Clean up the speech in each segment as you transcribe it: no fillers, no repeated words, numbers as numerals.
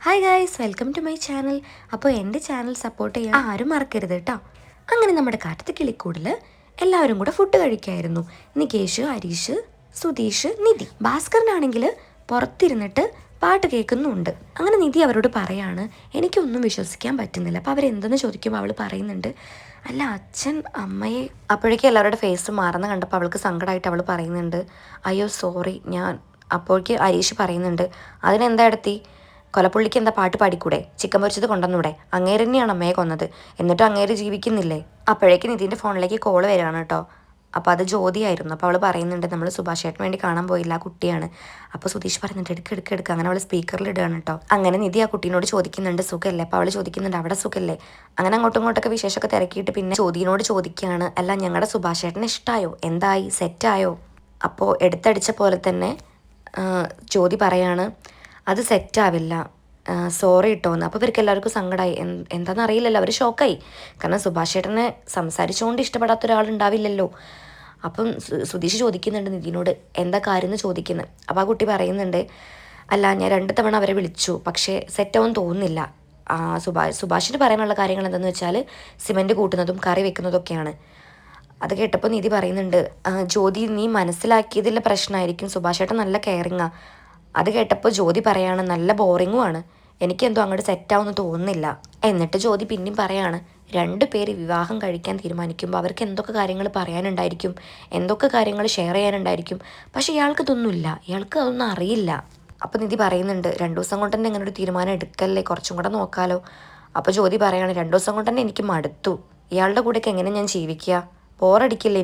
Hi guys, welcome to my channel. അപ്പോൾ എൻ്റെ channel support ചെയ്യാൻ ആരും മറക്കരുത് കേട്ടോ. അങ്ങനെ നമ്മുടെ കാറ്റത്ത് കിളിക്കൂടിൽ എല്ലാവരും കൂടെ ഫുഡ് കഴിക്കായിരുന്നു. നികേഷ്, ഹരീഷ്, സുധീഷ്, നിധി. ഭാസ്കരനാണെങ്കിൽ പുറത്തിരുന്നിട്ട് പാട്ട് കേൾക്കുന്നുണ്ട്. അങ്ങനെ നിധി അവരോട് പറയാണ്, എനിക്കൊന്നും വിശ്വസിക്കാൻ പറ്റുന്നില്ല. അപ്പോൾ അവരെന്തെന്ന് ചോദിക്കുമ്പോൾ അവൾ പറയുന്നുണ്ട്, അല്ല അച്ഛൻ അമ്മയെ. അപ്പോഴേക്കും എല്ലാവരുടെ ഫേസ് മാറുന്ന കണ്ടപ്പോൾ അവൾക്ക് സങ്കടമായിട്ട് അവൾ പറയുന്നുണ്ട്, അയ്യോ സോറി ഞാൻ. അപ്പോഴേക്ക് ഹരീഷ് പറയുന്നുണ്ട്, അതിനെന്താ എടുത്തി, കൊലപ്പുള്ളിക്ക് എന്താ പാട്ട് പാടിക്കൂടെ, ചിക്കൻ പൊരിച്ചത് കൊണ്ടുവന്നൂടെ, അങ്ങേര് തന്നെയാണ് അമ്മയെ കൊന്നത്, എന്നിട്ടും അങ്ങേര് ജീവിക്കുന്നില്ലേ. അപ്പോഴേക്ക് നിധിൻ്റെ ഫോണിലേക്ക് കോള് വരികയാണ് കേട്ടോ. അപ്പോൾ അത് ജ്യോതിയായിരുന്നു. അപ്പോൾ അവൾ പറയുന്നുണ്ട്, നമ്മൾ സുഭാഷ് ചേട്ടന് വേണ്ടി കാണാൻ പോയില്ല, ആ കുട്ടിയാണ്. അപ്പോൾ സുധീഷ് പറയുന്നുണ്ട്, എടുക്കുക. അങ്ങനെ അവൾ സ്പീക്കറിൽ ഇടുകയാണ് കേട്ടോ. അങ്ങനെ നിധി ആ കുട്ടീനോട് ചോദിക്കുന്നുണ്ട്, സുഖമല്ലേ. അപ്പോൾ അവൾ ചോദിക്കുന്നുണ്ട്, അവിടെ സുഖമല്ലേ. അങ്ങനെ അങ്ങോട്ടും ഇങ്ങോട്ടൊക്കെ വിശേഷമൊക്കെ തിരക്കിയിട്ട് പിന്നെ ജ്യോതിനോട് ചോദിക്കുകയാണ്, അല്ല ഞങ്ങളുടെ സുഭാഷ് ചേട്ടന് ഇഷ്ടമായോ, എന്തായി, സെറ്റായോ. അപ്പോൾ എടുത്തടിച്ച പോലെ തന്നെ ജ്യോതി പറയാണ്, അത് സെറ്റാവില്ല, സോറി ഇട്ടോന്ന്. അപ്പോൾ ഇവർക്ക് എല്ലാവർക്കും സങ്കടമായി. എന്താണെന്ന് അറിയില്ലല്ലോ, അവർ ഷോക്കായി. കാരണം സുഭാഷ് ചേട്ടനെ സംസാരിച്ചുകൊണ്ട് ഇഷ്ടപ്പെടാത്ത ഒരാളുണ്ടാവില്ലല്ലോ. അപ്പം സുധീഷ് ചോദിക്കുന്നുണ്ട് നിധിനോട്, എന്താ കാര്യം എന്ന് ചോദിക്കുന്നത്. അപ്പോൾ ആ കുട്ടി പറയുന്നുണ്ട്, അല്ല ഞാൻ 2 തവണ അവരെ വിളിച്ചു, പക്ഷേ സെറ്റാവും തോന്നുന്നില്ല. സുഭാഷിന് പറയാനുള്ള കാര്യങ്ങൾ എന്താണെന്ന് വെച്ചാൽ സിമൻറ്റ് കൂട്ടുന്നതും കറി വെക്കുന്നതൊക്കെയാണ്. അത് കേട്ടപ്പോൾ നിധി പറയുന്നുണ്ട്, ജ്യോതി നീ മനസ്സിലാക്കിയതിലെ പ്രശ്നമായിരിക്കും, സുഭാഷ് ചേട്ടൻ നല്ല കെയറിങ്ങാ. അത് കേട്ടപ്പോൾ ജ്യോതി പറയാണ്, നല്ല ബോറിങ്ങുമാണ്, എനിക്കെന്തോ അങ്ങോട്ട് സെറ്റാവുമെന്ന് തോന്നുന്നില്ല. എന്നിട്ട് ജ്യോതി പിന്നെയും പറയാണ്, 2 പേര് വിവാഹം കഴിക്കാൻ തീരുമാനിക്കുമ്പോൾ അവർക്ക് എന്തൊക്കെ കാര്യങ്ങൾ പറയാനുണ്ടായിരിക്കും, എന്തൊക്കെ കാര്യങ്ങൾ ഷെയർ ചെയ്യാനുണ്ടായിരിക്കും. പക്ഷേ ഇയാൾക്ക് ഇതൊന്നുമില്ല, ഇയാൾക്ക് അതൊന്നും അറിയില്ല. അപ്പോൾ നിധി പറയുന്നുണ്ട്, 2 ദിവസം കൊണ്ട് തന്നെ ഇങ്ങനെ ഒരു തീരുമാനം എടുക്കല്ലേ, കുറച്ചും കൂടെ നോക്കാലോ. അപ്പോൾ ജ്യോതി പറയാണ്, 2 ദിവസം കൊണ്ട് തന്നെ എനിക്ക് മടുത്തു, ഇയാളുടെ കൂടെയൊക്കെ എങ്ങനെ ഞാൻ ജീവിക്കുക, ബോറടിക്കില്ല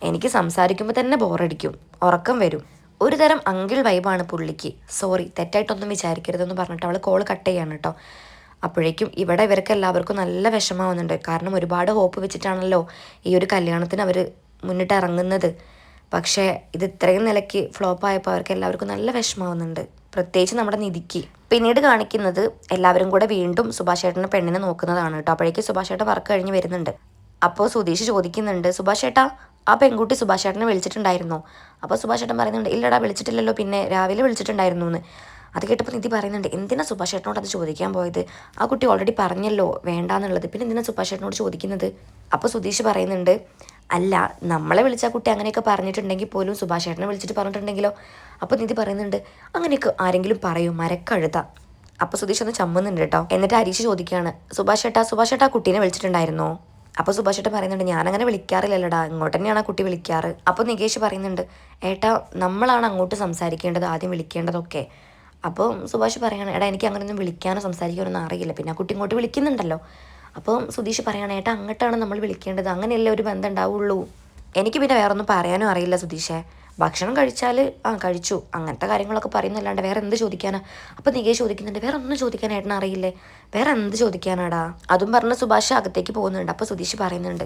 എനിക്ക് സംസാരിക്കുമ്പോൾ തന്നെ ബോറടിക്കും, ഉറക്കം വരും. ഒരു തരം അങ്കിൾ വൈബാണ് പുള്ളിക്ക്, സോറി തെറ്റായിട്ടൊന്നും വിചാരിക്കരുതെന്ന് പറഞ്ഞിട്ട് അവൾ കോൾ കട്ട് ചെയ്യാണ് കേട്ടോ. അപ്പോഴേക്കും ഇവിടെ ഇവർക്ക് എല്ലാവർക്കും നല്ല വിഷമാവുന്നുണ്ട്. കാരണം ഒരുപാട് ഹോപ്പ് വെച്ചിട്ടാണല്ലോ ഈ ഒരു കല്യാണത്തിന് അവർ മുന്നിട്ട് ഇറങ്ങുന്നത്. പക്ഷേ ഇത് ഇത്രയും നിലയ്ക്ക് ഫ്ലോപ്പ് ആയപ്പോൾ അവർക്ക് എല്ലാവർക്കും നല്ല വിഷമാവുന്നുണ്ട്, പ്രത്യേകിച്ച് നമ്മുടെ നിധിക്ക്. പിന്നീട് കാണിക്കുന്നത് എല്ലാവരും കൂടെ വീണ്ടും സുഭാഷ് ചേട്ടൻ്റെ പെണ്ണിനെ നോക്കുന്നതാണ് കേട്ടോ. അപ്പോഴേക്കും സുഭാഷ് ചേട്ടൻ വർക്ക് കഴിഞ്ഞ് വരുന്നുണ്ട്. അപ്പോൾ സുധീഷ് ചോദിക്കുന്നുണ്ട്, സുഭാഷ് ചേട്ടാ ആ പെൺകുട്ടി സുഭാഷ് ചേട്ടനെ വിളിച്ചിട്ടുണ്ടായിരുന്നോ. അപ്പോൾ സുഭാഷ് ചേട്ടൻ പറയുന്നുണ്ട്, ഇല്ലടാ വിളിച്ചിട്ടില്ലല്ലോ, പിന്നെ രാവിലെ വിളിച്ചിട്ടുണ്ടായിരുന്നു എന്ന്. അത് കേട്ടപ്പോൾ നിധി പറയുന്നുണ്ട്, എന്തിനാ സുഭാഷ് ചേട്ടനോട് അത് ചോദിക്കാൻ പോയത്, ആ കുട്ടി ഓൾറെഡി പറഞ്ഞല്ലോ വേണ്ടാന്നുള്ളത്, പിന്നെ എന്തിനാ സുഭാഷ് ചേട്ടനോട് ചോദിക്കുന്നത്. അപ്പോൾ സുധീഷ് പറയുന്നുണ്ട്, അല്ല നമ്മളെ വിളിച്ച കുട്ടി അങ്ങനെയൊക്കെ പറഞ്ഞിട്ടുണ്ടെങ്കിൽ പോലും സുഭാഷ് ചേട്ടനെ വിളിച്ചിട്ട് പറഞ്ഞിട്ടുണ്ടെങ്കിലോ. അപ്പോൾ നിധി പറയുന്നുണ്ട്, അങ്ങനെയൊക്കെ ആരെങ്കിലും പറയും, മരക്കഴുത. അപ്പോൾ സുധീഷ് ഒന്ന് ചമ്മുന്നുണ്ട് കേട്ടോ. എന്നിട്ട് ഹരീഷ് ചോദിക്കുകയാണ്, സുഭാഷ് ചേട്ടാ കുട്ടീനെ വിളിച്ചിട്ടുണ്ടായിരുന്നോ. അപ്പോൾ സുഭാഷ് ചേട്ടൻ പറയുന്നുണ്ട്, ഞാനങ്ങനെ വിളിക്കാറില്ലല്ലോടാ, ഇങ്ങോട്ട് തന്നെയാണ് ആ കുട്ടി വിളിക്കാറ്. അപ്പോൾ നികേഷ് പറയുന്നുണ്ട്, ഏട്ടാ നമ്മളാണ് അങ്ങോട്ട് സംസാരിക്കേണ്ടത്, ആദ്യം വിളിക്കേണ്ടതൊക്കെ. അപ്പോൾ സുഭാഷ് പറയാണ്, എടാ എനിക്ക് അങ്ങനെയൊന്നും വിളിക്കാനോ സംസാരിക്കാനൊന്നും അറിയില്ല, പിന്നെ ആ കുട്ടി ഇങ്ങോട്ട് വിളിക്കുന്നുണ്ടല്ലോ. അപ്പോൾ സുധീഷ് പറയാണ്, ഏട്ടാ അങ്ങോട്ടാണ് നമ്മൾ വിളിക്കേണ്ടത്, അങ്ങനെയല്ലേ ഒരു ബന്ധം ഉണ്ടാവുള്ളൂ. എനിക്ക് പിന്നെ വേറൊന്നും പറയാനും അറിയില്ല സുധീഷേ, ഭക്ഷണം കഴിച്ചാൽ കഴിച്ചു, അങ്ങനത്തെ കാര്യങ്ങളൊക്കെ പറയുന്നല്ലാണ്ട് വേറെ എന്ത് ചോദിക്കാനാ. അപ്പോൾ നികേഷ് ചോദിക്കുന്നുണ്ട്, വേറെ ഒന്നും ചോദിക്കാനായിട്ടാണ് അറിയില്ലേ, വേറെ എന്ത് ചോദിക്കാനാടാ. അതും പറഞ്ഞ് സുഭാഷ് അകത്തേക്ക് പോകുന്നുണ്ട്. അപ്പോൾ സുധീഷ് പറയുന്നുണ്ട്,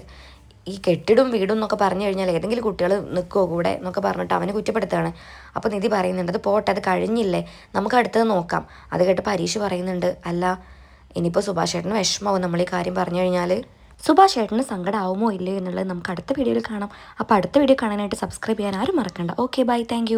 ഈ കെട്ടിടും വീടും എന്നൊക്കെ പറഞ്ഞു കഴിഞ്ഞാൽ ഏതെങ്കിലും കുട്ടികൾ നിൽക്കുമോ കൂടെ എന്നൊക്കെ പറഞ്ഞിട്ട് അവനെ കുറ്റപ്പെടുത്തുകയാണ്. അപ്പോൾ നിധി പറയുന്നുണ്ട്, അത് പോട്ടെ, അത് കഴിഞ്ഞില്ലേ, നമുക്ക് അടുത്തത് നോക്കാം. അത് കേട്ടപ്പോൾ ഹരീഷ് പറയുന്നുണ്ട്, അല്ല ഇനിയിപ്പോൾ സുഭാഷ് ചേട്ടന് വിഷമാവും നമ്മൾ ഈ കാര്യം പറഞ്ഞു കഴിഞ്ഞാൽ. സുഭാഷ് ചേട്ടന് സങ്കടമാവുമോ ഇല്ലയോ എന്നുള്ളത് നമുക്ക് അടുത്ത വീഡിയോയിൽ കാണാം. അപ്പോൾ അടുത്ത വീഡിയോ കാണാനായിട്ട് സബ്സ്ക്രൈബ് ചെയ്യാൻ ആരും മറക്കണ്ട. Okay bye, thank